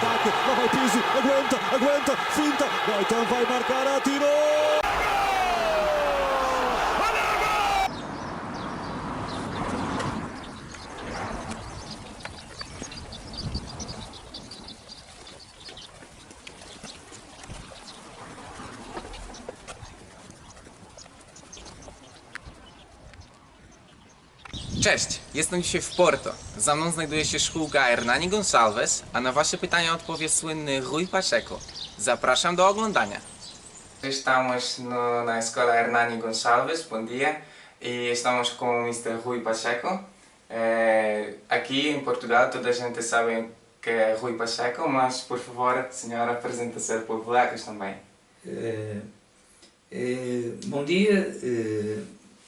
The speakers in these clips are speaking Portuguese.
ataque, lá vai Pizzi, aguenta, finta, Gaetan vai marcar, atirou! Cześć, jestem dzisiaj w Porto. Za mną znajduje się szkółka Hernani Gonçalves, a na wasze pytania odpowie słynny Rui Pacheco. Zapraszam do oglądania. Estamos na escola Hernani Gonçalves, bom dia. E estamos com o Mr. Rui Pacheco. Aqui em Portugal toda a gente sabe que é Rui Pacheco, mas por favor, senhora, apresenta-se por polacos também. Bom dia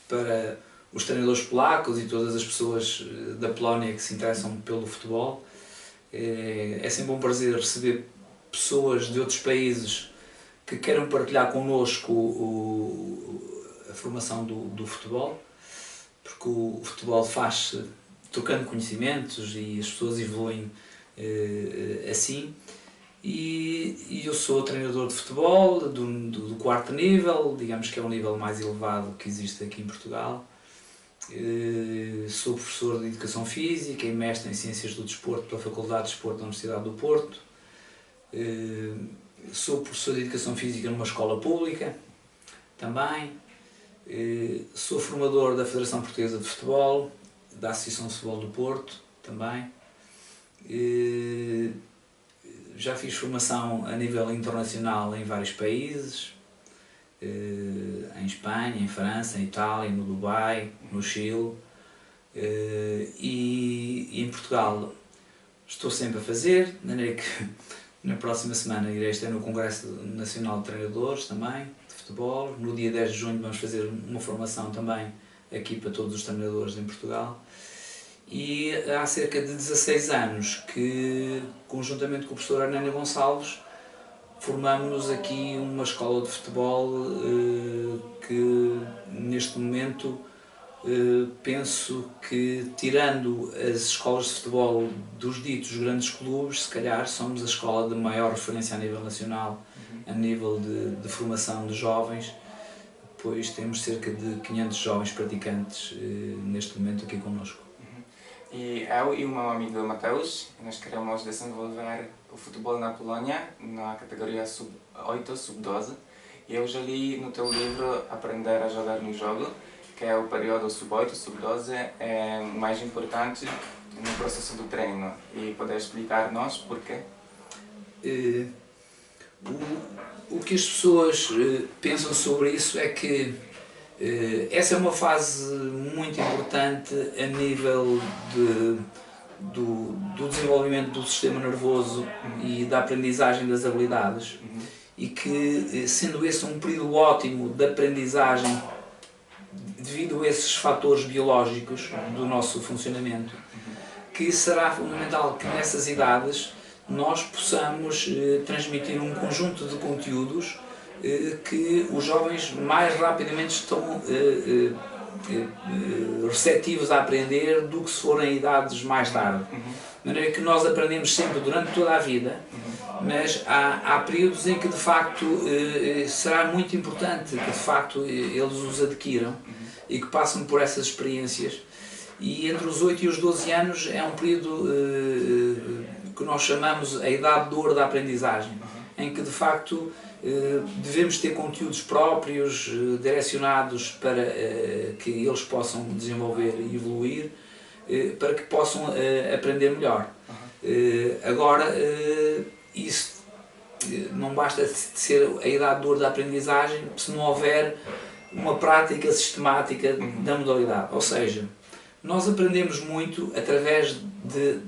para os treinadores polacos e todas as pessoas da Polónia que se interessam pelo futebol. É sempre um prazer receber pessoas de outros países que queiram partilhar connosco a formação do futebol, porque o futebol faz-se trocando conhecimentos e as pessoas evoluem assim. E eu sou treinador de futebol do quarto nível, digamos que é o nível mais elevado que existe aqui em Portugal. Sou professor de Educação Física e mestre em Ciências do Desporto pela Faculdade de Desporto da Universidade do Porto. Sou professor de Educação Física numa escola pública também. Sou formador da Federação Portuguesa de Futebol, da Associação de Futebol do Porto também. Já fiz formação a nível internacional em vários países, em Espanha, em França, em Itália, no Dubai, no Chile, e em Portugal estou sempre a fazer, de maneira que na próxima semana irei estar no Congresso Nacional de Treinadores também, de futebol. No dia 10 de junho vamos fazer uma formação também aqui para todos os treinadores em Portugal. E há cerca de 16 anos que, conjuntamente com o professor Hernani Gonçalves, formamos aqui uma escola de futebol que neste momento penso que, tirando as escolas de futebol dos ditos grandes clubes, se calhar somos a escola de maior referência a nível nacional, a nível de formação de jovens, pois temos cerca de 500 jovens praticantes neste momento aqui connosco. E eu e o meu amigo Mateus, nós queremos desenvolver o futebol na Polónia, na categoria sub-8, sub-12. E eu já li no teu livro Aprender a Jogar no Jogo, que é o período sub-8, sub-12, é mais importante no processo do treino. E poder explicar-nos porquê? O que as pessoas pensam sobre isso é que essa é uma fase muito importante a nível do desenvolvimento do sistema nervoso e da aprendizagem das habilidades, e que, sendo esse um período ótimo de aprendizagem devido a esses fatores biológicos do nosso funcionamento, que será fundamental que nessas idades nós possamos transmitir um conjunto de conteúdos que os jovens mais rapidamente estão receptivos a aprender do que se forem idades mais tarde. De maneira que nós aprendemos sempre durante toda a vida, mas há períodos em que de facto será muito importante que de facto eles os adquiram e que passem por essas experiências. E entre os 8 e os 12 anos é um período que nós chamamos a idade de ouro da aprendizagem, em que de facto devemos ter conteúdos próprios, direcionados para que eles possam desenvolver e evoluir, para que possam aprender melhor. Agora, isso não basta ser a idade de ouro da aprendizagem se não houver uma prática sistemática da modalidade. Ou seja, nós aprendemos muito através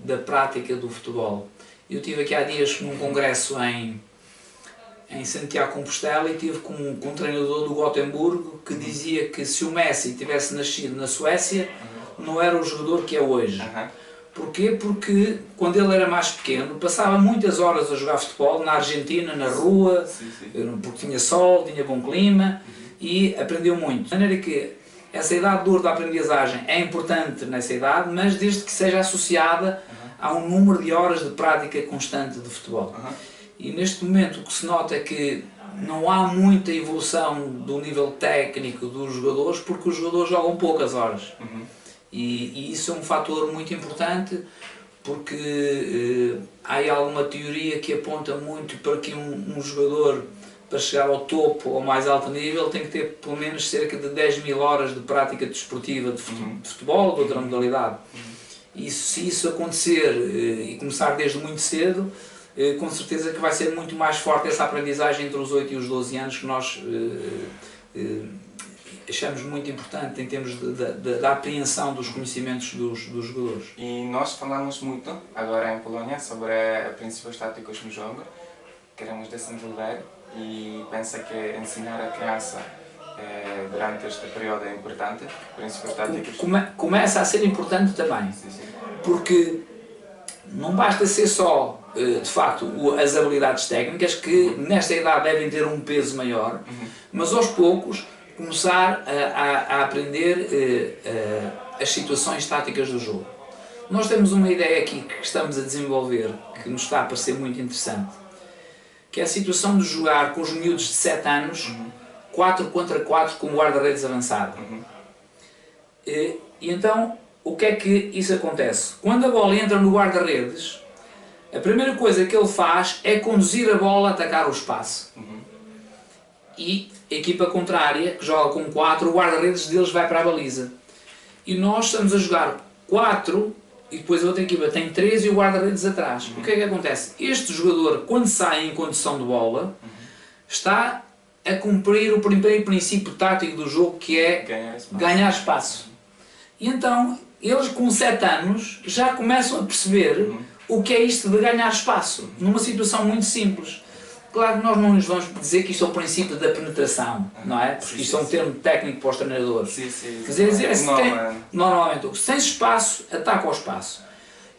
da prática do futebol. Eu estive aqui há dias num congresso em Santiago de Compostela e estive com um treinador do Gotemburgo que dizia que se o Messi tivesse nascido na Suécia não era o jogador que é hoje. Porquê? Porque quando ele era mais pequeno passava muitas horas a jogar futebol na Argentina, na rua, porque tinha sol, tinha bom clima e aprendeu muito. De maneira que essa idade de ouro da aprendizagem é importante nessa idade, mas desde que seja associada há um número de horas de prática constante de futebol. E neste momento o que se nota é que não há muita evolução do nível técnico dos jogadores, porque os jogadores jogam poucas horas. E isso é um fator muito importante, porque há aí alguma teoria que aponta muito para que um jogador, para chegar ao topo, ao mais alto nível, tem que ter pelo menos cerca de 10.000 horas de prática desportiva de futebol ou de outra modalidade. E se isso acontecer e começar desde muito cedo, com certeza que vai ser muito mais forte essa aprendizagem entre os 8 e os 12 anos, que nós achamos muito importante em termos da apreensão dos conhecimentos dos jogadores. E nós falamos muito agora em Polónia sobre princípios táticos no jogo. Queremos desenvolver e pensa que ensinar a criança durante este período é importante, princípios táticos. Começa a ser importante também, porque não basta ser só, de facto, as habilidades técnicas, que nesta idade devem ter um peso maior, mas aos poucos começar a aprender as situações táticas do jogo. Nós temos uma ideia aqui que estamos a desenvolver, que nos está a parecer muito interessante, que é a situação de jogar com os miúdos de 7 anos, 4 contra 4 com guarda-redes avançado. E então, o que é que isso acontece? Quando a bola entra no guarda-redes, a primeira coisa que ele faz é conduzir a bola a atacar o espaço. E a equipa contrária, que joga com 4, o guarda-redes deles vai para a baliza. E nós estamos a jogar 4, e depois a outra equipa tem 3 e o guarda-redes atrás. O que é que acontece? Este jogador, quando sai em condução de bola, está a cumprir o primeiro princípio tático do jogo, que é ganhar espaço. E então, eles com 7 anos já começam a perceber o que é isto de ganhar espaço, numa situação muito simples. Claro que nós não nos vamos dizer que isto é o princípio da penetração, não é? Porque isto é um termo técnico para os treinadores. Quer dizer, normalmente, se tens espaço, ataca ao espaço.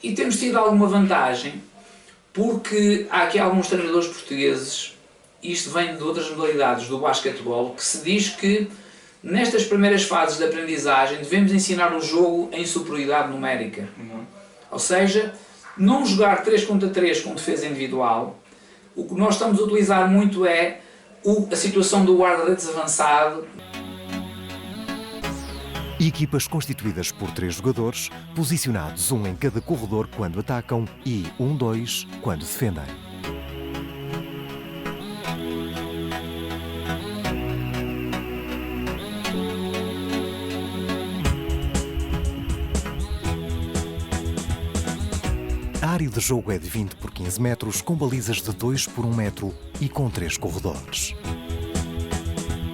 E temos tido alguma vantagem, porque há aqui alguns treinadores portugueses, isto vem de outras modalidades do basquetebol, que se diz que nestas primeiras fases de aprendizagem devemos ensinar o jogo em superioridade numérica. Ou seja, não jogar 3 contra 3 com defesa individual. O que nós estamos a utilizar muito é a situação do guarda-redes avançado. Equipas constituídas por 3 jogadores, posicionados um em cada corredor quando atacam e 1-2 quando defendem. A área de jogo é de 20 por 15 metros, com balizas de 2 por 1 metro e com 3 corredores.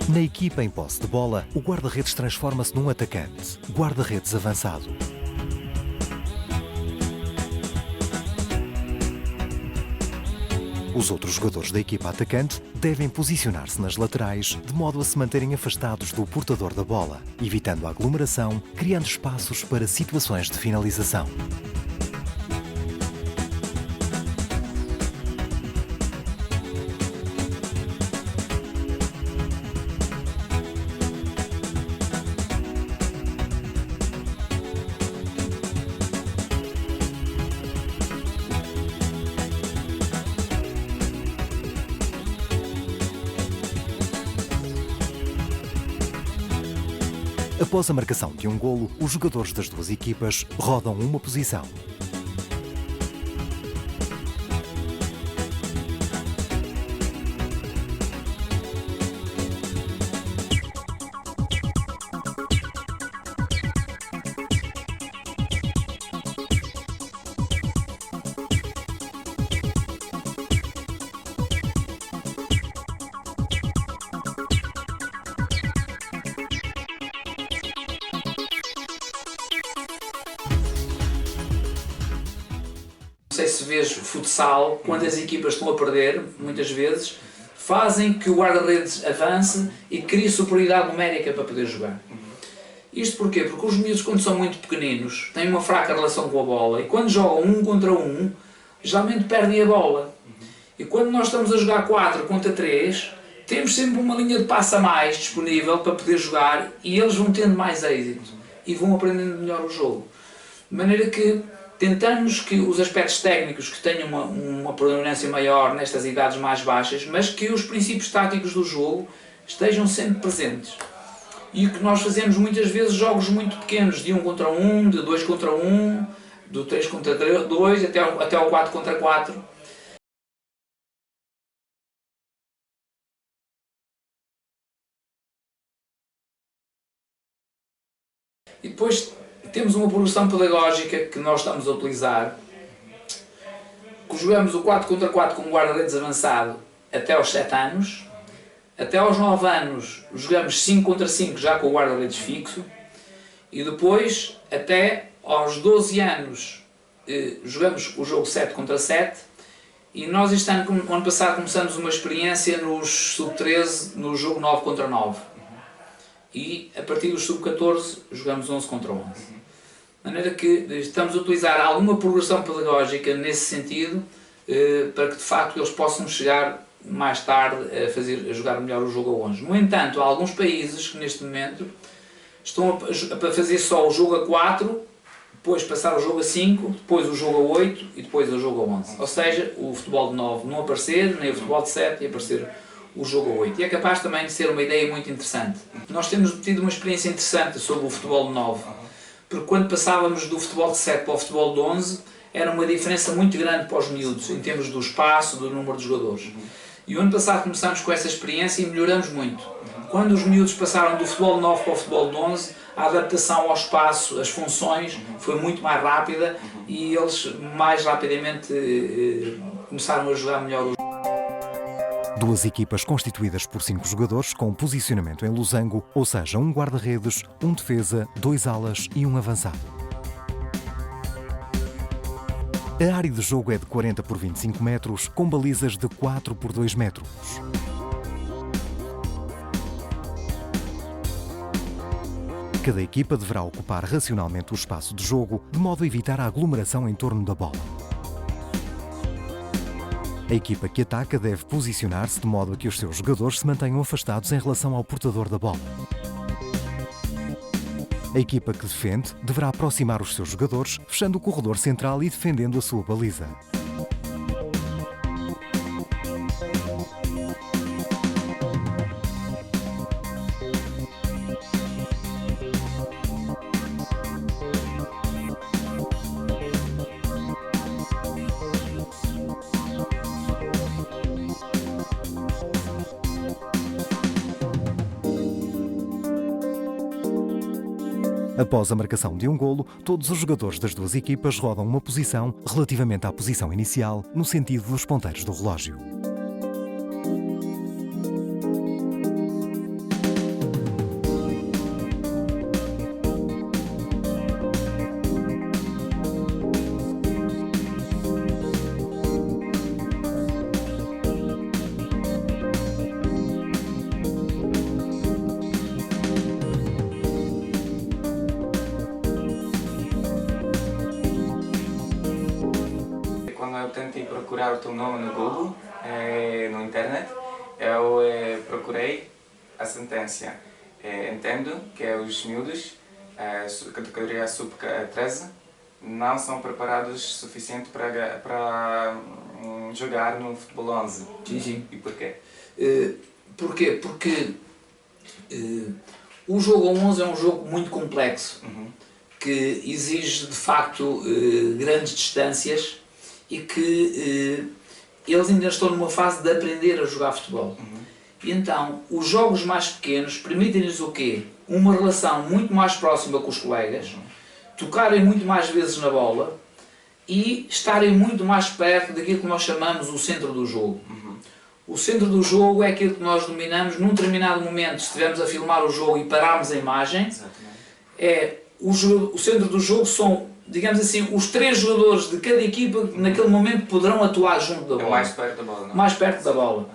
Na equipa em posse de bola, o guarda-redes transforma-se num atacante, guarda-redes avançado. Os outros jogadores da equipa atacante devem posicionar-se nas laterais, de modo a se manterem afastados do portador da bola, evitando a aglomeração, criando espaços para situações de finalização. Após a marcação de um golo, os jogadores das duas equipas rodam uma posição. Não sei se vês futsal, quando as equipas estão a perder, muitas vezes, fazem que o guarda-redes avance e crie superioridade numérica para poder jogar. Isto porquê? Porque os miúdos, quando são muito pequeninos, têm uma fraca relação com a bola e quando jogam 1 contra 1, geralmente perdem a bola. E quando nós estamos a jogar 4 contra 3, temos sempre uma linha de passe a mais disponível para poder jogar e eles vão tendo mais êxito e vão aprendendo melhor o jogo. De maneira que tentamos que os aspectos técnicos que tenham uma predominância maior nestas idades mais baixas, mas que os princípios táticos do jogo estejam sempre presentes. E o que nós fazemos muitas vezes, jogos muito pequenos, de 1 contra 1, de 2 contra 1, do 3 contra 2, até o 4 contra 4. E depois temos uma progressão pedagógica que nós estamos a utilizar, que jogamos o 4 contra 4 com um guarda-redes avançado até aos 7 anos, até aos 9 anos jogamos 5 contra 5 já com o guarda-redes fixo, e depois até aos 12 anos jogamos o jogo 7 contra 7, e nós este ano, no ano passado, começamos uma experiência nos sub-13 no jogo 9 contra 9. E a partir dos sub-14 jogamos 11 contra 11. De maneira que estamos a utilizar alguma progressão pedagógica nesse sentido, para que de facto eles possam chegar mais tarde a jogar melhor o jogo a 11. No entanto, há alguns países que neste momento estão a fazer só o jogo a 4, depois passar o jogo a 5, depois o jogo a 8 e depois o jogo a 11. Ou seja, o futebol de 9 não aparecer, nem o futebol de 7 e aparecer o jogo a 8. E é capaz também de ser uma ideia muito interessante. Nós temos tido uma experiência interessante sobre o futebol de 9, porque quando passávamos do futebol de 7 para o futebol de 11, era uma diferença muito grande para os miúdos, em termos do espaço, do número de jogadores. E o ano passado começámos com essa experiência e melhoramos muito. Quando os miúdos passaram do futebol de 9 para o futebol de 11, a adaptação ao espaço, as funções, foi muito mais rápida e eles mais rapidamente começaram a jogar melhor o jogo. Duas equipas constituídas por 5 jogadores com posicionamento em losango, ou seja, um guarda-redes, um defesa, 2 alas e um avançado. A área de jogo é de 40 por 25 metros, com balizas de 4 por 2 metros. Cada equipa deverá ocupar racionalmente o espaço de jogo, de modo a evitar a aglomeração em torno da bola. A equipa que ataca deve posicionar-se de modo a que os seus jogadores se mantenham afastados em relação ao portador da bola. A equipa que defende deverá aproximar os seus jogadores, fechando o corredor central e defendendo a sua baliza. Após a marcação de um golo, todos os jogadores das duas equipas rodam uma posição relativamente à posição inicial, no sentido dos ponteiros do relógio. Quando eu tentei procurar o teu nome no Google, no internet, eu procurei a sentença. Entendo que os miúdos, categoria sub-13, não são preparados o suficiente para jogar no futebol 11. Sim, sim. E porquê? Porquê? Porque o jogo 11 é um jogo muito complexo, que exige de facto grandes distâncias e que eles ainda estão numa fase de aprender a jogar futebol. E então, os jogos mais pequenos permitem-lhes o quê? Uma relação muito mais próxima com os colegas, tocarem muito mais vezes na bola e estarem muito mais perto daquilo que nós chamamos o centro do jogo. O centro do jogo é aquilo que nós dominamos num determinado momento. Se estivermos a filmar o jogo e pararmos a imagem, o centro do jogo são, digamos assim, os 3 jogadores de cada equipa que naquele momento poderão atuar junto da bola. Mais perto da bola, não? Mais perto da bola.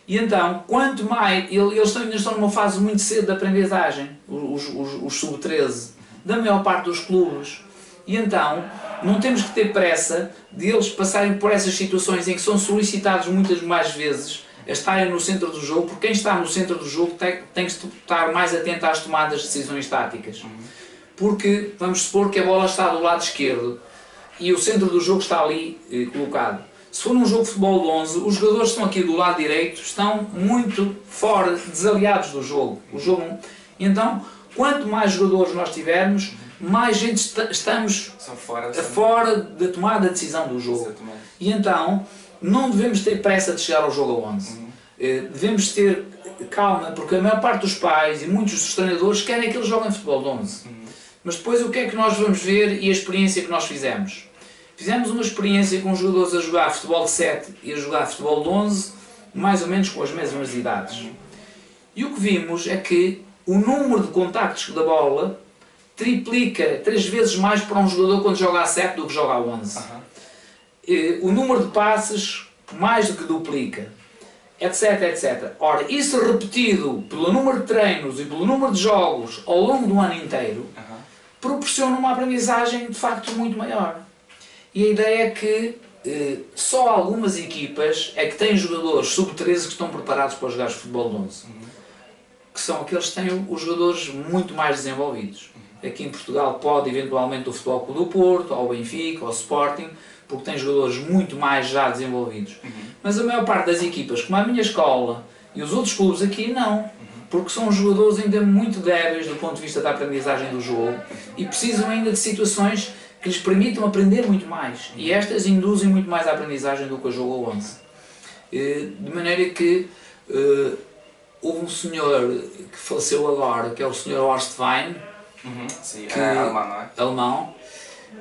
E então, quanto mais, eles ainda estão numa fase muito cedo de aprendizagem, os sub-13, da maior parte dos clubes. E então, não temos que ter pressa de eles passarem por essas situações em que são solicitados muitas mais vezes a estarem no centro do jogo, porque quem está no centro do jogo tem que estar mais atento às tomadas de decisões táticas. Porque, vamos supor que a bola está do lado esquerdo e o centro do jogo está ali colocado. Se for um jogo de futebol de 11, os jogadores que estão aqui do lado direito estão muito fora, desaliados do jogo. Então, quanto mais jogadores nós tivermos, mais gente estamos fora da tomada de decisão do jogo. Exatamente. E então, não devemos ter pressa de chegar ao jogo a 11. Devemos ter calma, porque a maior parte dos pais e muitos dos treinadores querem que eles joguem futebol de 11. Mas depois o que é que nós vamos ver e a experiência que nós fizemos? Fizemos uma experiência com os jogadores a jogar futebol de 7 e a jogar futebol de 11, mais ou menos com as mesmas idades. E o que vimos é que o número de contactos da bola triplica 3 vezes mais para um jogador quando joga a 7 do que joga a 11. O número de passes mais do que duplica, etc, etc. Ora, isso repetido pelo número de treinos e pelo número de jogos ao longo do ano inteiro, proporciona uma aprendizagem de facto muito maior. E a ideia é que só algumas equipas é que têm jogadores sub-13 que estão preparados para jogar futebol de 11. Que são aqueles que têm os jogadores muito mais desenvolvidos. Aqui em Portugal pode eventualmente o Futebol Clube do Porto, ou o Benfica, ou o Sporting, porque tem jogadores muito mais já desenvolvidos. Mas a maior parte das equipas, como a minha escola e os outros clubes aqui, não. Porque são jogadores ainda muito débeis do ponto de vista da aprendizagem do jogo e precisam ainda de situações que lhes permitam aprender muito mais. E estas induzem muito mais a aprendizagem do que o jogo 11. De maneira que houve um senhor que faleceu agora, que é o senhor Horst Wein, alemão,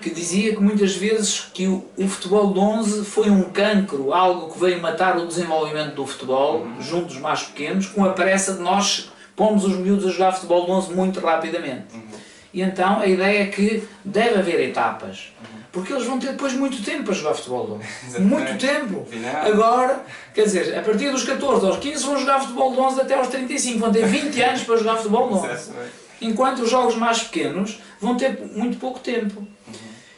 que dizia que muitas vezes que o futebol de 11 foi um cancro, algo que veio matar o desenvolvimento do futebol junto dos mais pequenos, com a pressa de nós pomos os miúdos a jogar futebol de 11 muito rapidamente. E então a ideia é que deve haver etapas, porque eles vão ter depois muito tempo para jogar futebol de 11. Muito tempo. Agora, quer dizer, a partir dos 14 aos 15 vão jogar futebol de 11 até aos 35, vão ter 20 anos para jogar futebol de 11. Enquanto os jogos mais pequenos vão ter muito pouco tempo.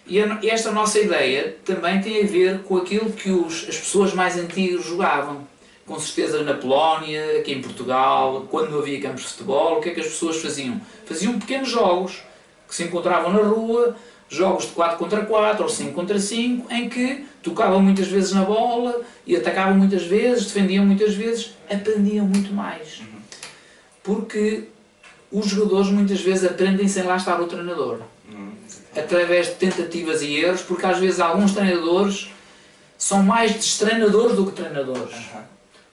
E esta nossa ideia também tem a ver com aquilo que as pessoas mais antigas jogavam. Com certeza na Polónia, aqui em Portugal, quando não havia campos de futebol, o que é que as pessoas faziam? Faziam pequenos jogos, que se encontravam na rua, jogos de 4 contra 4 ou 5 contra 5, em que tocavam muitas vezes na bola e atacavam muitas vezes, defendiam muitas vezes, aprendiam muito mais. Porque os jogadores muitas vezes aprendem sem lá estar o treinador. Através de tentativas e erros, porque às vezes alguns treinadores são mais destreinadores do que treinadores.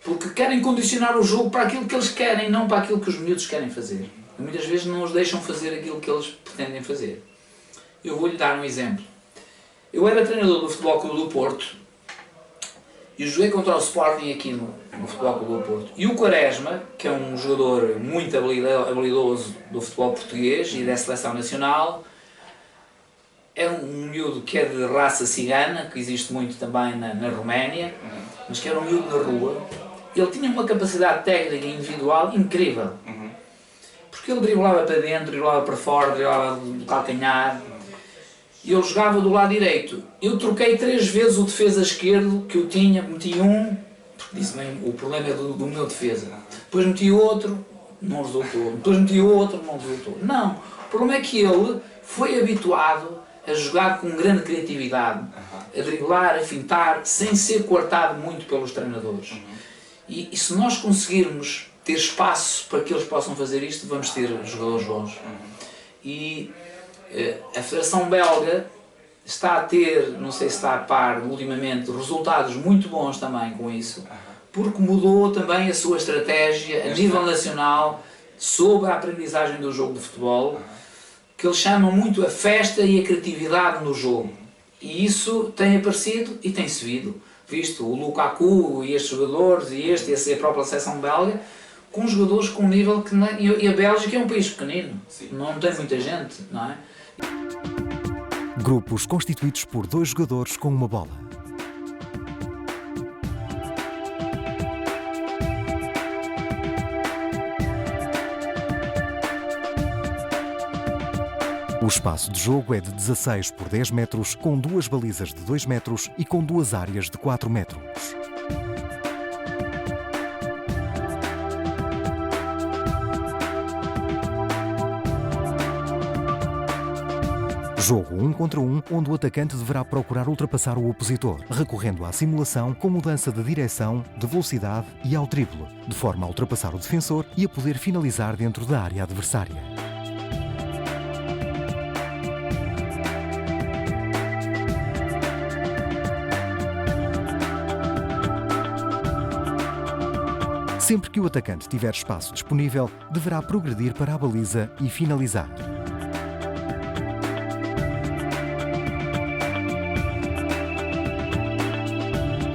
Porque querem condicionar o jogo para aquilo que eles querem, não para aquilo que os miúdos querem fazer. E muitas vezes não os deixam fazer aquilo que eles pretendem fazer. Eu vou-lhe dar um exemplo. Eu era treinador do Futebol Clube do Porto e joguei contra o Sporting aqui no Futebol Clube do Porto. E o Quaresma, que é um jogador muito habilidoso do futebol português e da seleção nacional, é um miúdo que é de raça cigana, que existe muito também na Roménia, mas que era um miúdo na rua. Ele tinha uma capacidade técnica individual incrível. Porque ele driblava para dentro, driblava para fora, driblava do calcanhar. E eu jogava do lado direito. Eu troquei 3 vezes o defesa esquerdo que eu tinha, meti um, porque disse bem, o problema é do meu defesa. Depois meti outro, não resultou. Depois meti outro, não resultou. Não, o problema é que ele foi habituado a jogar com grande criatividade, a driblar, a fintar, sem ser coartado muito pelos treinadores. E se nós conseguirmos ter espaço para que eles possam fazer isto, vamos ter jogadores bons. E a Federação Belga está a ter, não sei se está a par ultimamente, resultados muito bons também com isso, porque mudou também a sua estratégia a nível nacional sobre a aprendizagem do jogo de futebol, que eles chamam muito a festa e a criatividade no jogo. E isso tem aparecido e tem-se visto o Lukaku e estes jogadores e a própria seleção belga, com jogadores com um nível que... E a Bélgica é um país pequenino, não tem muita gente, não é? Grupos constituídos por 2 jogadores com uma bola. O espaço de jogo é de 16 por 10 metros, com 2 balizas de 2 metros e com 2 áreas de 4 metros. Jogo 1 contra 1, onde o atacante deverá procurar ultrapassar o opositor, recorrendo à simulação com mudança de direção, de velocidade e ao drible, de forma a ultrapassar o defensor e a poder finalizar dentro da área adversária. Sempre que o atacante tiver espaço disponível, deverá progredir para a baliza e finalizar.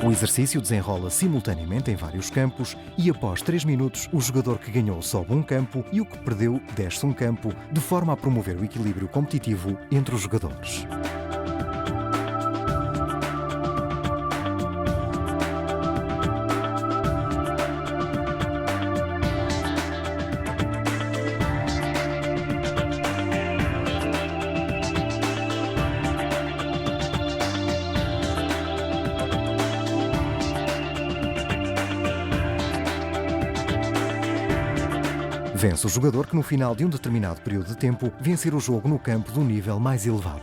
O exercício desenrola simultaneamente em vários campos e, após 3 minutos, o jogador que ganhou sobe um campo e o que perdeu desce um campo, de forma a promover o equilíbrio competitivo entre os jogadores. Vence o jogador que, no final de um determinado período de tempo, vencer o jogo no campo de um nível mais elevado.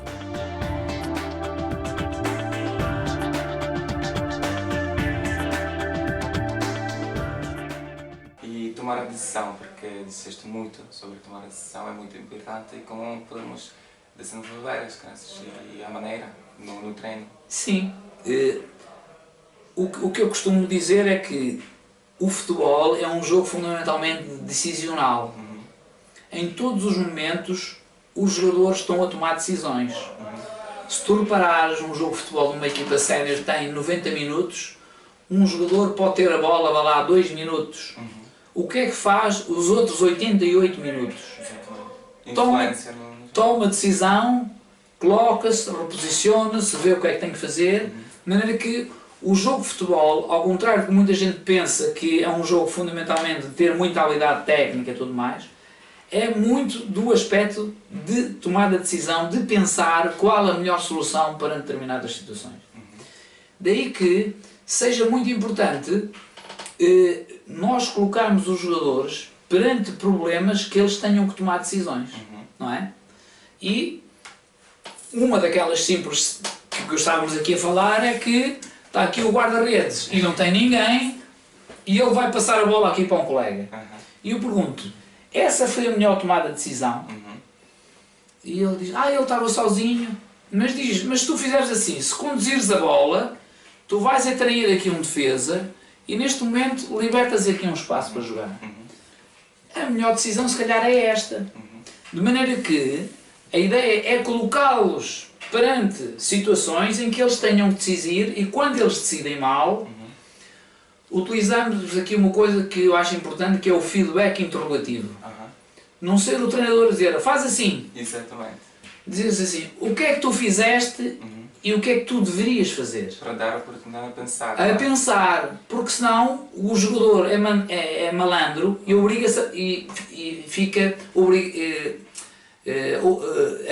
E tomar a decisão, porque disseste muito sobre tomar a decisão, é muito importante e como podemos desenvolver as crianças e a maneira no treino. Sim. O que eu costumo dizer é que o futebol é um jogo fundamentalmente decisional. Em todos os momentos, os jogadores estão a tomar decisões. Se tu reparares um jogo de futebol de uma equipa sénior tem 90 minutos, um jogador pode ter a bola vai lá 2 minutos. O que é que faz os outros 88 minutos? Toma decisão, coloca-se, reposiciona-se, vê o que é que tem que fazer, de maneira que o jogo de futebol, ao contrário do que muita gente pensa que é um jogo fundamentalmente de ter muita habilidade técnica e tudo mais, é muito do aspecto de tomar a decisão, de pensar qual a melhor solução para determinadas situações. Daí que seja muito importante nós colocarmos os jogadores perante problemas que eles tenham que tomar decisões, não é? E uma daquelas simples que gostávamos aqui a falar é que está aqui o guarda-redes e não tem ninguém e ele vai passar a bola aqui para um colega. E eu pergunto, essa foi a melhor tomada de decisão? E ele diz, ele estava sozinho, mas diz, mas se tu fizeres assim, se conduzires a bola, tu vais atrair aqui um defesa e neste momento libertas aqui um espaço para jogar. A melhor decisão se calhar é esta. De maneira que a ideia é colocá-los perante situações em que eles tenham que decidir e quando eles decidem mal, utilizamos aqui uma coisa que eu acho importante, que é o feedback interrogativo. Não ser o treinador a dizer, faz assim. Exatamente. Dizer-se assim, o que é que tu fizeste e o que é que tu deverias fazer? Para dar a oportunidade a pensar. A pensar, porque senão o jogador é malandro e obriga-se e fica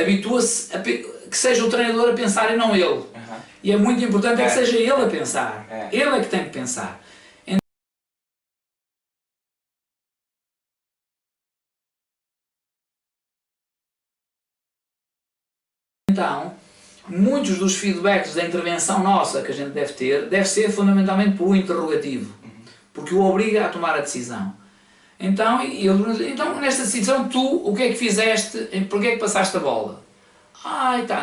habitua-se a que seja o treinador a pensar e não ele. E é muito importante que seja ele a pensar. Ele é que tem que pensar. Então, muitos dos feedbacks da intervenção nossa que a gente deve ter, deve ser fundamentalmente por um interrogativo, porque o obriga a tomar a decisão. Então, nesta decisão, tu, o que é que fizeste, porquê é que passaste a bola?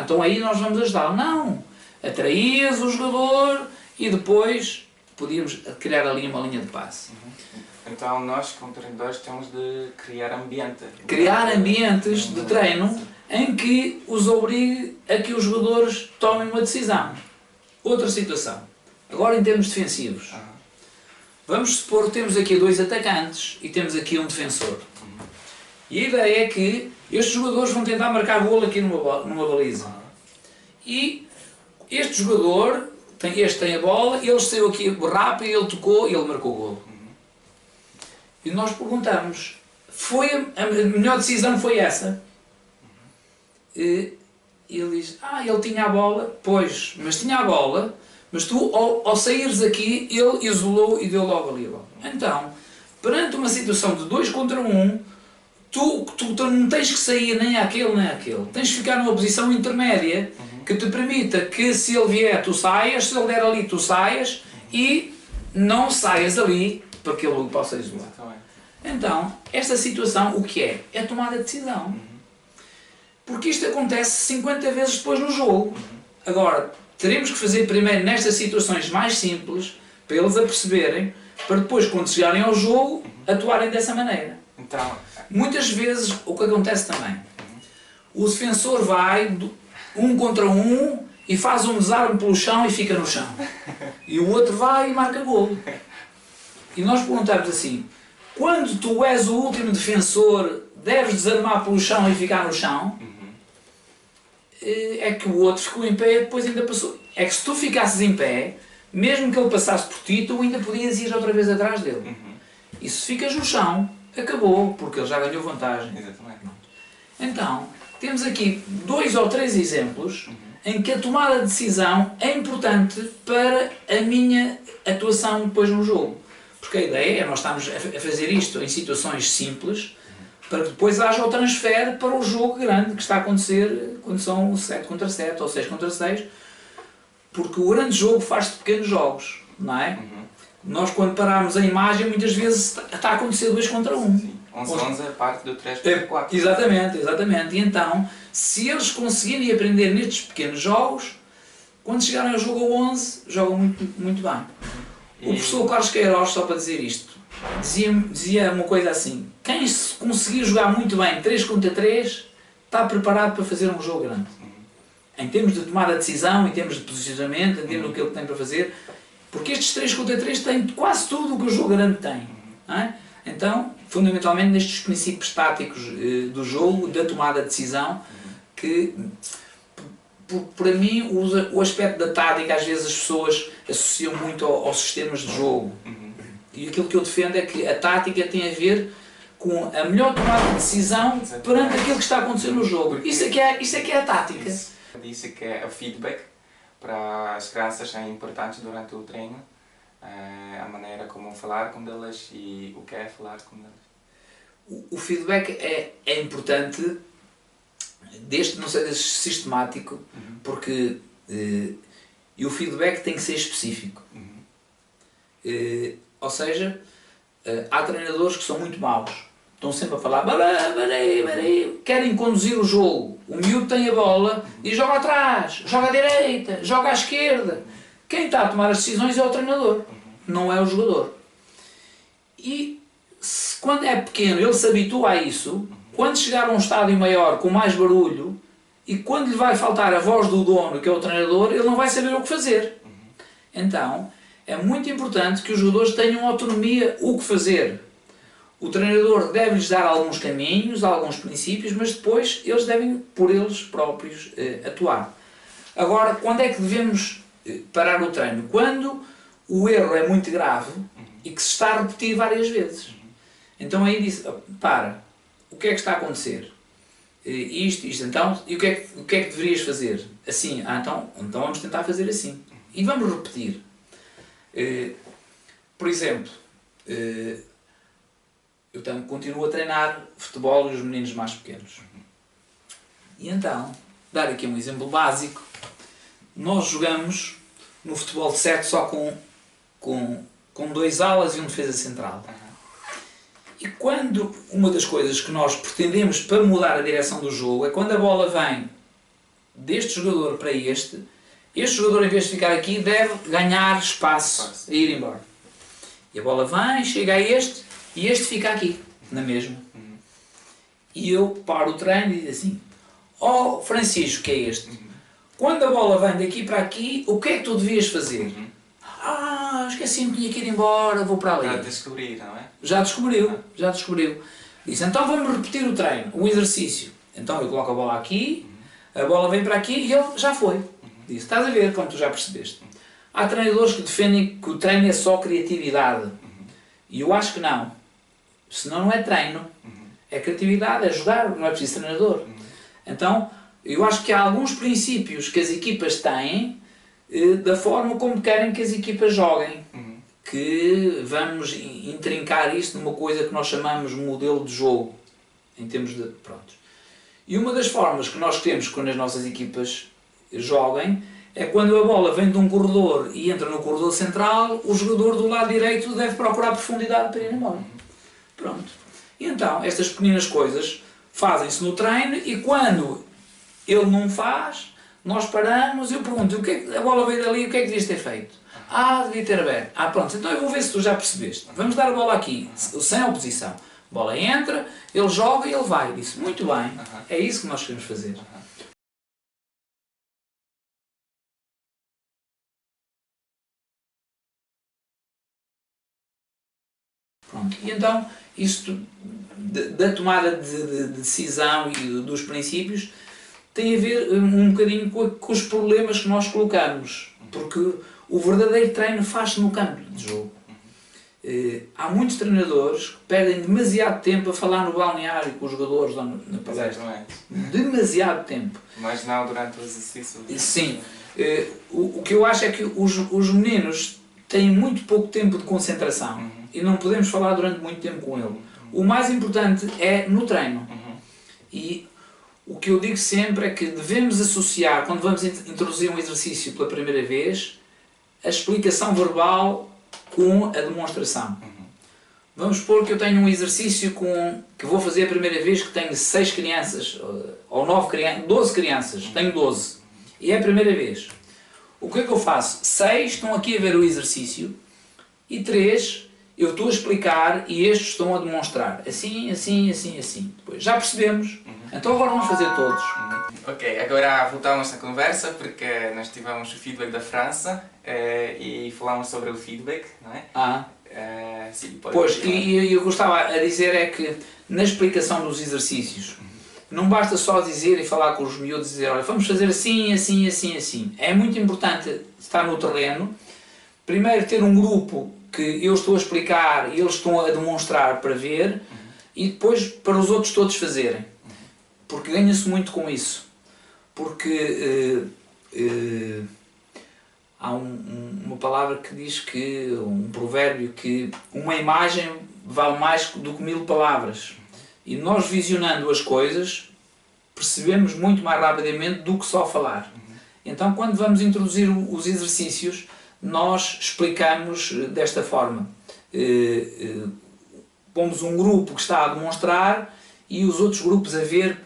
Então aí nós vamos ajudá-lo. Não, atraías o jogador e depois podíamos criar ali uma linha de passe. Então nós, como treinadores, temos de criar ambientes de treino em que os obrigue a que os jogadores tomem uma decisão. Outra situação, agora em termos defensivos. Vamos supor que temos aqui 2 atacantes e temos aqui um defensor. E a ideia é que estes jogadores vão tentar marcar golo aqui numa baliza. E este jogador, este tem a bola, ele saiu aqui rápido, ele tocou e ele marcou o golo. E nós perguntamos, a melhor decisão foi essa? E ele diz, ele tinha a bola, pois, mas tinha a bola, mas tu, ao saíres aqui, ele isolou e deu logo ali a bola. Então, perante uma situação de 2 contra 1, tu não tens que sair nem àquele nem àquele. Tens que ficar numa posição intermédia que te permita que se ele vier tu saias, se ele der ali tu saias e não saias ali para que ele possa isolar. Então, esta situação o que é? É tomada de decisão. Porque isto acontece 50 vezes depois no jogo. Agora, teremos que fazer primeiro nestas situações mais simples para eles a perceberem, para depois quando chegarem ao jogo atuarem dessa maneira. Então, Muitas vezes o que acontece também, o defensor vai 1 contra 1 e faz um desarme pelo chão e fica no chão. E o outro vai e marca golo. E nós perguntamos assim, quando tu és o último defensor, deves desarmar pelo chão e ficar no chão? É que o outro ficou em pé e depois ainda passou. É que se tu ficasses em pé, mesmo que ele passasse por ti, tu ainda podias ir outra vez atrás dele. E se ficas no chão, acabou, porque ele já ganhou vantagem. exatamente. Então, temos aqui 2 ou 3 exemplos em que a tomada de decisão é importante para a minha atuação depois no jogo. Porque a ideia é nós estamos a fazer isto em situações simples para que depois haja o transfer para o jogo grande que está a acontecer quando são 7 contra 7 ou 6 contra 6, porque o grande jogo faz-se de pequenos jogos, não é? Nós quando pararmos a imagem muitas vezes está a acontecer 2 contra 1. Sim. 11-11 é parte do 3 contra 4. Exatamente, exatamente. E então, se eles conseguirem aprender nestes pequenos jogos, quando chegarem ao jogo 11, jogam muito bem. O professor Carlos Queiroz, só para dizer isto, dizia uma coisa assim, quem se conseguir jogar muito bem 3 contra 3, está preparado para fazer um jogo grande. Em termos de tomar a decisão, em termos de posicionamento, em termos do que ele tem para fazer, porque estes 3 contra 3 têm quase tudo o que o jogo grande tem. Não é? Então, fundamentalmente nestes princípios táticos do jogo, da tomada de decisão, que para mim o aspecto da tática às vezes as pessoas associam muito aos sistemas de jogo. E aquilo que eu defendo é que a tática tem a ver com a melhor tomada de decisão perante aquilo que está a acontecer no jogo. Isso é que é a tática. Disse que o feedback para as crianças é importante durante o treino. A maneira como falar com elas e o que é falar com elas. O feedback é importante, desde não seja sistemático, porque e o feedback tem que ser específico. Ou seja, há treinadores que são muito maus, estão sempre a falar, querem conduzir o jogo, o miúdo tem a bola e joga atrás, joga à direita, joga à esquerda. Quem está a tomar as decisões é o treinador, não é o jogador. E quando é pequeno ele se habitua a isso, quando chegar a um estádio maior com mais barulho e quando lhe vai faltar a voz do dono, que é o treinador, ele não vai saber o que fazer. Então, é muito importante que os jogadores tenham autonomia o que fazer. O treinador deve-lhes dar alguns caminhos, alguns princípios, mas depois eles devem, por eles próprios, atuar. Agora, quando é que devemos parar o treino? Quando o erro é muito grave e que se está a repetir várias vezes. Então aí diz, para, o que é que está a acontecer? Isto, então, e o que é que deverias fazer? Assim, então vamos tentar fazer assim. E vamos repetir. Por exemplo, eu continuo a treinar futebol e os meninos mais pequenos. E então, dar aqui um exemplo básico, nós jogamos no futebol de 7 só com 2 alas e um defesa central. E quando uma das coisas que nós pretendemos para mudar a direção do jogo é quando a bola vem deste jogador para este jogador, em vez de ficar aqui, deve ganhar espaço e ir embora. E a bola vem, chega a este e este fica aqui, na mesma. E eu paro o treino e digo assim, ó Francisco, que é este, quando a bola vem daqui para aqui, o que é que tu devias fazer? Esqueci-me, tinha que ir embora, vou para ali. Já descobri, não é? Já descobriu. Disse, então vamos repetir o treino, o exercício. Então eu coloco a bola aqui, a bola vem para aqui e ele já foi. Disse, estás a ver como tu já percebeste. Há treinadores que defendem que o treino é só criatividade. E eu acho que não. Senão não é treino. É criatividade, é jogar, não é preciso treinador. Então, eu acho que há alguns princípios que as equipas têm da forma como querem que as equipas joguem. Que vamos intrincar isso numa coisa que nós chamamos de modelo de jogo. em termos de... Pronto. E uma das formas que nós temos quando as nossas equipas joguem é quando a bola vem de um corredor e entra no corredor central, o jogador do lado direito deve procurar profundidade para ir embora. Pronto. E então, estas pequenas coisas fazem-se no treino e quando ele não faz, nós paramos e eu pergunto, a bola veio dali, o que é que devias ter feito? Devia ter aberto. Pronto, então eu vou ver se tu já percebeste. Vamos dar a bola aqui, sem oposição. A bola entra, ele joga e ele vai. Disse, muito bem, é isso que nós queremos fazer. Pronto. E então, isto da tomada de decisão e dos princípios tem a ver um bocadinho com os problemas que nós colocamos, porque o verdadeiro treino faz-se no campo de jogo. Há muitos treinadores que perdem demasiado tempo a falar no balneário com os jogadores na palestra. Demasiado tempo. Mas não durante o exercício. Sim. O que eu acho é que os meninos têm muito pouco tempo de concentração e não podemos falar durante muito tempo com ele. O mais importante é no treino. E o que eu digo sempre é que devemos associar, quando vamos introduzir um exercício pela primeira vez, a explicação verbal com a demonstração. Vamos supor que eu tenho um exercício que vou fazer a primeira vez, que tenho 6 crianças, ou 9 crianças, 12 crianças, tenho 12, e é a primeira vez. O que é que eu faço? 6 estão aqui a ver o exercício, e 3 eu estou a explicar e estes estão a demonstrar. Assim, assim, assim, assim. Depois, já percebemos, então agora vamos fazer todos. Ok, agora voltamos à conversa porque nós tivemos o feedback da França e falamos sobre o feedback, não é? Sim, pois, e eu gostava a dizer é que na explicação dos exercícios não basta só dizer e falar com os miúdos e dizer, olha, vamos fazer assim, assim, assim, assim. É muito importante estar no terreno, primeiro ter um grupo que eu estou a explicar e eles estão a demonstrar para ver e depois para os outros todos fazerem. Porque ganha-se muito com isso. Porque há uma palavra que diz que, um provérbio, que uma imagem vale mais do que 1000 palavras. E nós visionando as coisas percebemos muito mais rapidamente do que só falar. Então quando vamos introduzir os exercícios, nós explicamos desta forma. Pomos um grupo que está a demonstrar e os outros grupos a ver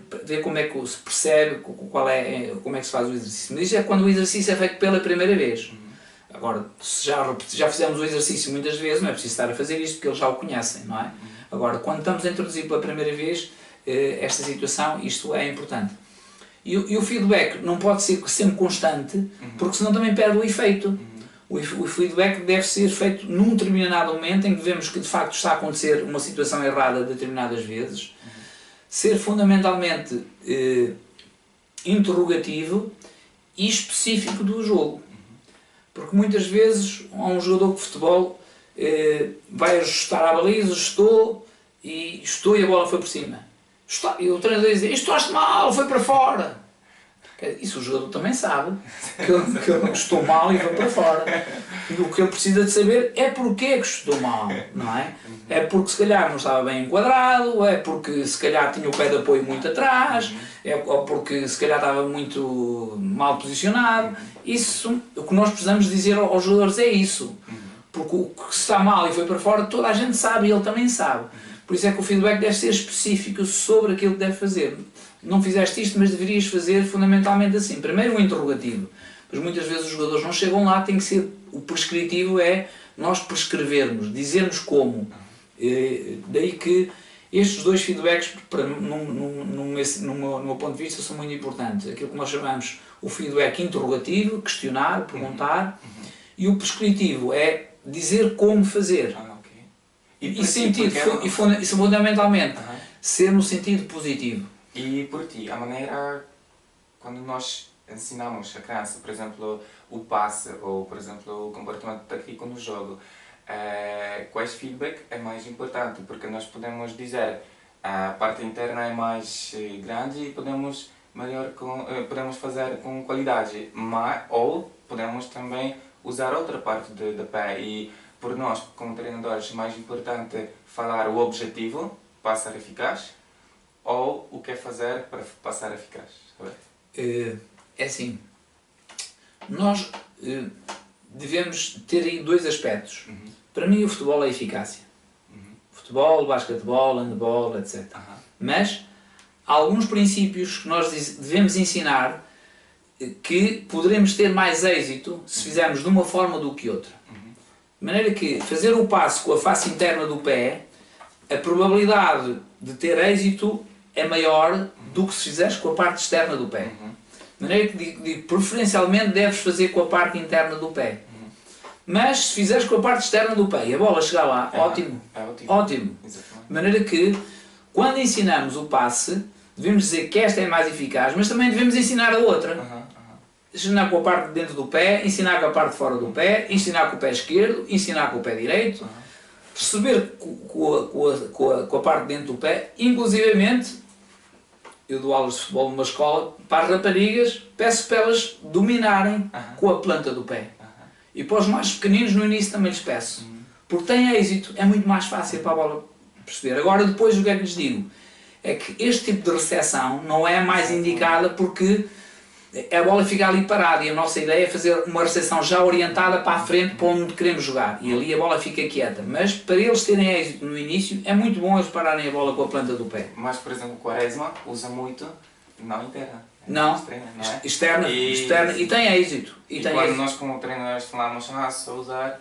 como é que se percebe, como é que se faz o exercício. Mas isto é quando o exercício é feito pela primeira vez. Agora, se já fizemos o exercício muitas vezes, não é preciso estar a fazer isto porque eles já o conhecem, não é? Agora, quando estamos a introduzir pela primeira vez esta situação, isto é importante. E o feedback não pode ser sempre constante, porque senão também perde o efeito. O feedback deve ser feito num determinado momento em que vemos que de facto está a acontecer uma situação errada determinadas vezes, ser fundamentalmente interrogativo e específico do jogo. Porque muitas vezes há um jogador de futebol vai ajustar a baliza, ajustou e a bola foi por cima. E o treinador diz, estouraste mal, foi para fora. Isso o jogador também sabe, que ele estou mal e foi para fora. E o que ele precisa de saber é porque que estou mal, não é? É porque se calhar não estava bem enquadrado, é porque se calhar tinha o pé de apoio muito atrás, ou porque se calhar estava muito mal posicionado. Isso, o que nós precisamos dizer aos jogadores é isso. Porque o que está mal e foi para fora, toda a gente sabe e ele também sabe. Por isso é que o feedback deve ser específico sobre aquilo que deve fazer. Não fizeste isto, mas deverias fazer fundamentalmente assim. Primeiro o interrogativo. Pois muitas vezes os jogadores não chegam lá, tem que ser, o prescritivo é nós prescrevermos, dizermos como. Daí que estes dois feedbacks, no meu ponto de vista, são muito importantes. Aquilo que nós chamamos o feedback interrogativo, questionar, perguntar, e o prescritivo é dizer como fazer. E sentido, e fundamentalmente, ser no sentido positivo. E por ti, a maneira, quando nós ensinamos a criança, por exemplo, o passe ou, por exemplo, o comportamento tático no jogo, quais feedback é mais importante? Porque nós podemos dizer a parte interna é mais grande e podemos fazer com qualidade, ou podemos também usar outra parte do pé. E por nós, como treinadores, é mais importante falar o objetivo para ser eficaz, ou o que fazer para passar eficaz? É assim, nós devemos ter aí dois aspectos. Para mim o futebol é a eficácia. Futebol, basquetebol, handball, etc. Mas há alguns princípios que nós devemos ensinar que poderemos ter mais êxito se fizermos de uma forma do que outra. De maneira que fazer o passo com a face interna do pé, a probabilidade de ter êxito é maior do que se fizeres com a parte externa do pé. De maneira que preferencialmente deves fazer com a parte interna do pé. Mas se fizeres com a parte externa do pé e a bola chegar lá, ótimo. Ótimo. Exatamente. De maneira que, quando ensinamos o passe, devemos dizer que esta é mais eficaz, mas também devemos ensinar a outra. Ensinar com a parte de dentro do pé, ensinar com a parte de fora do pé, ensinar com o pé esquerdo, ensinar com o pé direito, perceber com a parte de dentro do pé, inclusivamente, eu dou aulas de futebol numa escola, para as raparigas, peço para elas dominarem com a planta do pé. E para os mais pequeninos, no início também lhes peço. Porque tem êxito, é muito mais fácil para a bola perceber. Agora, depois, o que é que lhes digo? É que este tipo de recepção não é a mais indicada porque a bola fica ali parada e a nossa ideia é fazer uma recepção já orientada para a frente, para onde queremos jogar. E ali a bola fica quieta. Mas para eles terem êxito no início, é muito bom eles pararem a bola com a planta do pé. Mas, por exemplo, o Quaresma usa muito, não interna. Não, Externa, não é? externa e tem êxito. E quando nós como treinadores falamos só usar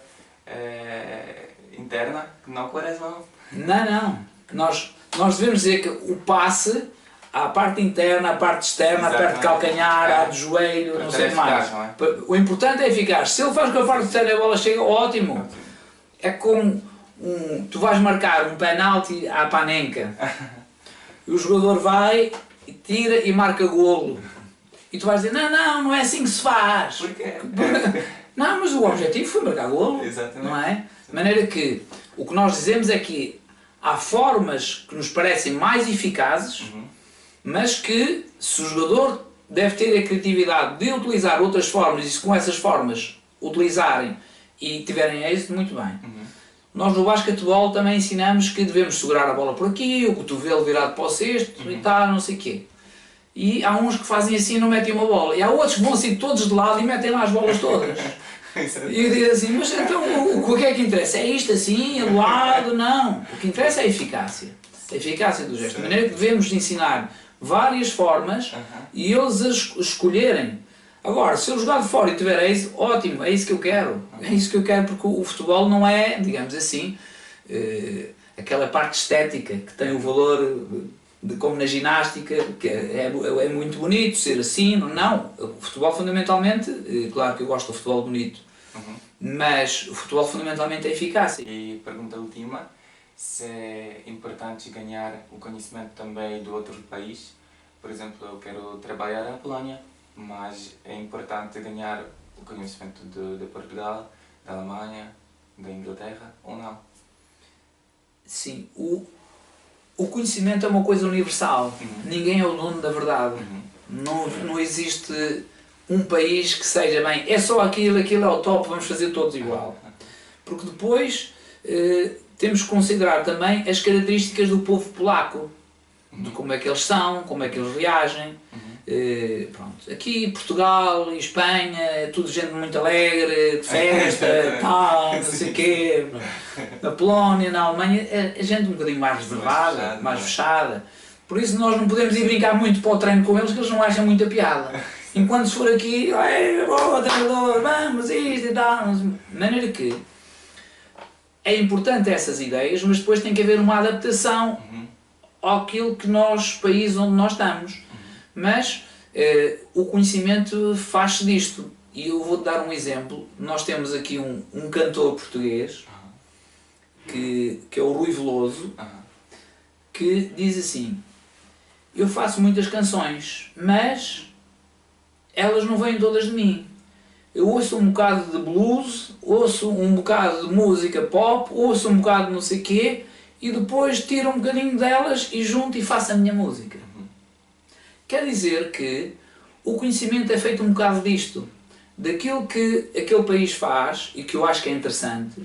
interna, não Quaresma. Não. Nós devemos dizer que o passe, há a parte interna, a parte externa, a parte de calcanhar, a do joelho, não sei mais. Não é? O importante é eficaz. Se ele faz com a parte externa e a bola chega, ótimo. É como tu vais marcar um penalti à panenca. E o jogador vai, tira e marca golo. E tu vais dizer, não é assim que se faz. Porquê? Não, mas o objetivo foi marcar golo. Exatamente. Não é? De maneira que o que nós dizemos é que há formas que nos parecem mais eficazes, mas que se o jogador deve ter a criatividade de utilizar outras formas e se com essas formas utilizarem e tiverem êxito, muito bem. Nós no basquetebol também ensinamos que devemos segurar a bola por aqui, o cotovelo virado para o cesto e tal, não sei o quê. E há uns que fazem assim e não metem uma bola. E há outros que vão assim todos de lado e metem lá as bolas todas. E eu digo assim, mas então o que é que interessa? É isto assim, do lado? Não. O que interessa é a eficácia. A eficácia do gesto. De maneira que devemos ensinar várias formas e eles as escolherem. Agora, se eu jogar de fora e tiver êxito, ótimo, é isso que eu quero. É isso que eu quero porque o futebol não é, digamos assim, aquela parte estética que tem o valor, como na ginástica, que é muito bonito ser assim. Não, o futebol fundamentalmente, claro que eu gosto do futebol bonito, mas o futebol fundamentalmente é eficácia. E pergunta última, se é importante ganhar o conhecimento também do outro país. Por exemplo, eu quero trabalhar na Polónia, mas é importante ganhar o conhecimento de Portugal, da Alemanha, da Inglaterra, ou não? Sim, o conhecimento é uma coisa universal. Ninguém é o dono da verdade. Não existe um país que seja bem, é só aquilo é o top, vamos fazer todos igual. Porque depois temos que considerar também as características do povo polaco, de como é que eles são, como é que eles reagem. Pronto. Aqui, Portugal e Espanha, é tudo gente muito alegre, de festa, tal, não sei o quê. Na Polónia, na Alemanha, é gente um bocadinho mais reservada, mais fechada. Por isso nós não podemos ir brincar muito para o treino com eles, que eles não acham muita piada. Enquanto se for aqui, boa treinador, vamos isto e tal. De maneira que é importante essas ideias, mas depois tem que haver uma adaptação àquilo que nós, país onde nós estamos. Mas o conhecimento faz-se disto. E eu vou-te dar um exemplo. Nós temos aqui um cantor português, que é o Rui Veloso, que diz assim: eu faço muitas canções, mas elas não vêm todas de mim. Eu ouço um bocado de blues, ouço um bocado de música pop, ouço um bocado de não sei o quê, e depois tiro um bocadinho delas e junto e faço a minha música. Quer dizer que o conhecimento é feito um bocado disto, daquilo que aquele país faz e que eu acho que é interessante,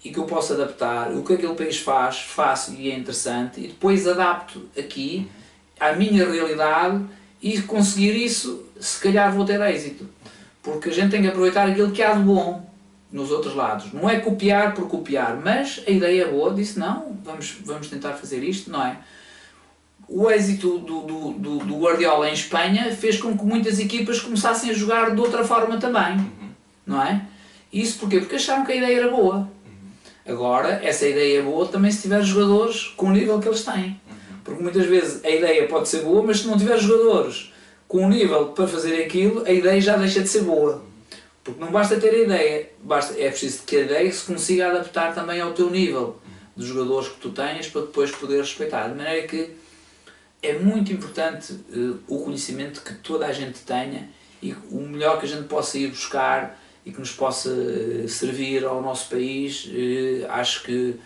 e que eu posso adaptar, o que aquele país faz, faço e é interessante, e depois adapto aqui à minha realidade e conseguir isso, se calhar vou ter êxito. Porque a gente tem que aproveitar aquilo que há de bom nos outros lados. Não é copiar por copiar, mas a ideia é boa, disse não, vamos tentar fazer isto, não é? O êxito do Guardiola em Espanha fez com que muitas equipas começassem a jogar de outra forma também, não é? Isso porquê? Porque acharam que a ideia era boa. Agora, essa ideia é boa também se tiver jogadores com o nível que eles têm. Porque muitas vezes a ideia pode ser boa, mas se não tiver jogadores com o nível para fazer aquilo, a ideia já deixa de ser boa. Porque não basta ter a ideia, é preciso que a ideia se consiga adaptar também ao teu nível dos jogadores que tu tens para depois poder respeitar. De maneira que é muito importante o conhecimento que toda a gente tenha e o melhor que a gente possa ir buscar e que nos possa servir ao nosso país. Acho que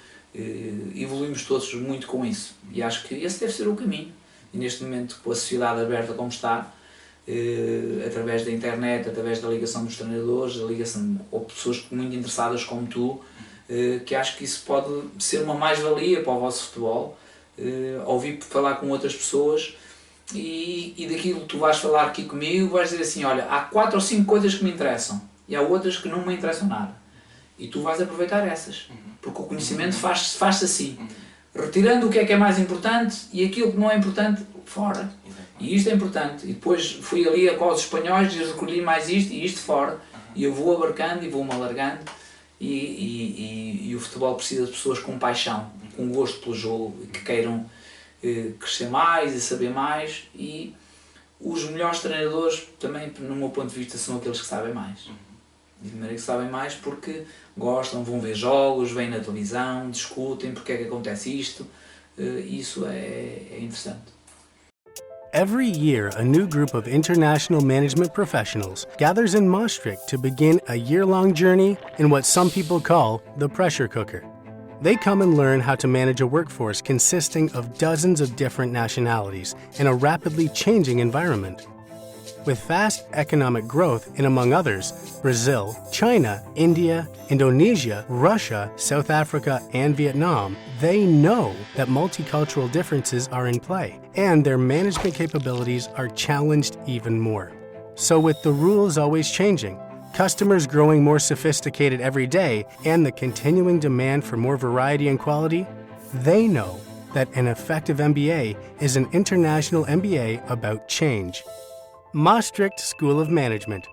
evoluímos todos muito com isso e acho que esse deve ser o caminho. E neste momento, com a sociedade aberta como está, através da internet, através da ligação dos treinadores, a ligação ou pessoas muito interessadas como tu, que acho que isso pode ser uma mais-valia para o vosso futebol. Ouvir falar com outras pessoas e daquilo que tu vais falar aqui comigo, vais dizer assim, olha, há 4 ou 5 coisas que me interessam e há outras que não me interessam nada. E tu vais aproveitar essas, porque o conhecimento faz-se assim, retirando o que é mais importante e aquilo que não é importante, fora. E isto é importante. E depois fui ali com os espanhóis e recolhi mais isto e isto fora. E eu vou abarcando e vou-me alargando. E o futebol precisa de pessoas com paixão, com gosto pelo jogo, que queiram crescer mais e saber mais. E os melhores treinadores, também, no meu ponto de vista, são aqueles que sabem mais. De maneira que sabem mais porque gostam, vão ver jogos, vêm na televisão, discutem porque é que acontece isto. Isso é interessante. Every year, a new group of international management professionals gathers in Maastricht to begin a year-long journey in what some people call the pressure cooker. They come and learn how to manage a workforce consisting of dozens of different nationalities in a rapidly changing environment. With fast economic growth in, among others, Brazil, China, India, Indonesia, Russia, South Africa, and Vietnam, they know that multicultural differences are in play, and their management capabilities are challenged even more. So with the rules always changing, customers growing more sophisticated every day, and the continuing demand for more variety and quality, they know that an effective MBA is an international MBA about change. Maastricht School of Management.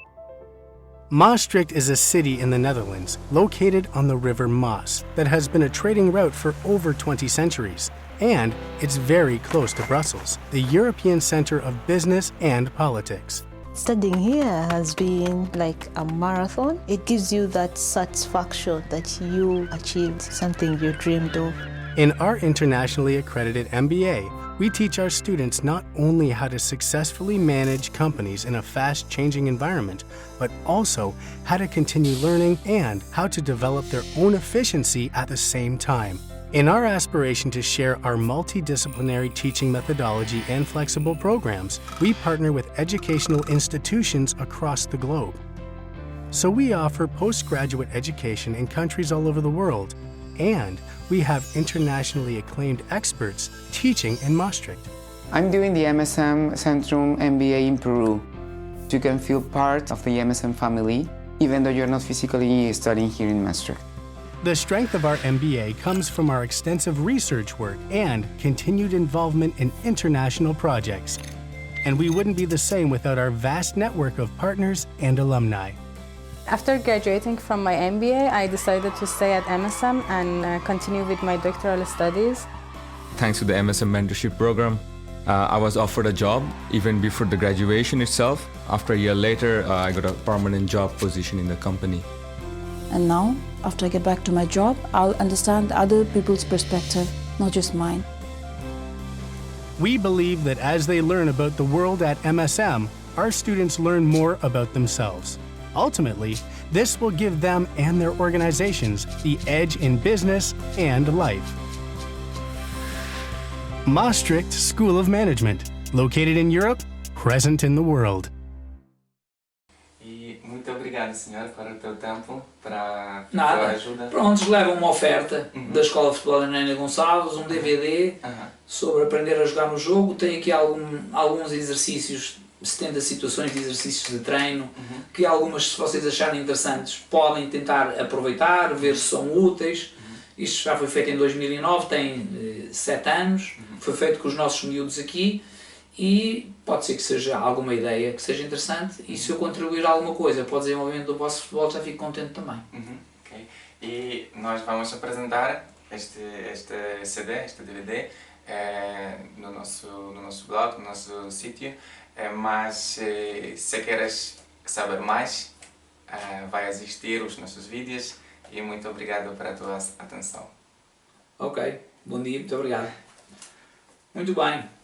Maastricht is a city in the Netherlands located on the River Maas that has been a trading route for over 20 centuries, and it's very close to Brussels, the European center of business and politics. Studying here has been like a marathon. It gives you that satisfaction that you achieved something you dreamed of. In our internationally accredited MBA, we teach our students not only how to successfully manage companies in a fast-changing environment, but also how to continue learning and how to develop their own efficiency at the same time. In our aspiration to share our multidisciplinary teaching methodology and flexible programs, we partner with educational institutions across the globe. So we offer postgraduate education in countries all over the world, and we have internationally acclaimed experts teaching in Maastricht. I'm doing the MSM Centrum MBA in Peru. You can feel part of the MSM family, even though you're not physically studying here in Maastricht. The strength of our MBA comes from our extensive research work and continued involvement in international projects. And we wouldn't be the same without our vast network of partners and alumni. After graduating from my MBA, I decided to stay at MSM and continue with my doctoral studies. Thanks to the MSM mentorship program, I was offered a job even before the graduation itself. After a year later, I got a permanent job position in the company. And now, after I get back to my job, I'll understand other people's perspective, not just mine. We believe that as they learn about the world at MSM, our students learn more about themselves. Ultimately, this will give them and their organizations the edge in business and life. Maastricht School of Management, located in Europe, present in the world. E muito obrigado obrigado, senhor, para o teu tempo, para a tua Nada. ajuda. Pronto, leva uma oferta da Escola de Futebol Ana Gonçalves, um DVD sobre aprender a jogar no jogo. Tem aqui alguns exercícios, 70 situações de exercícios de treino, que algumas, se vocês acharem interessantes, podem tentar aproveitar, ver se são úteis. Isto já foi feito em 2009, tem 7 anos, foi feito com os nossos miúdos aqui e pode ser que seja alguma ideia que seja interessante e se eu contribuir a alguma coisa para o desenvolvimento do vosso futebol já fico contente também. Ok. E nós vamos apresentar este CD, este DVD, no nosso blog, no nosso sítio, mas se queres saber mais, vai assistir os nossos vídeos e muito obrigado pela tua atenção. Ok, bom dia, muito obrigado. Muito bem.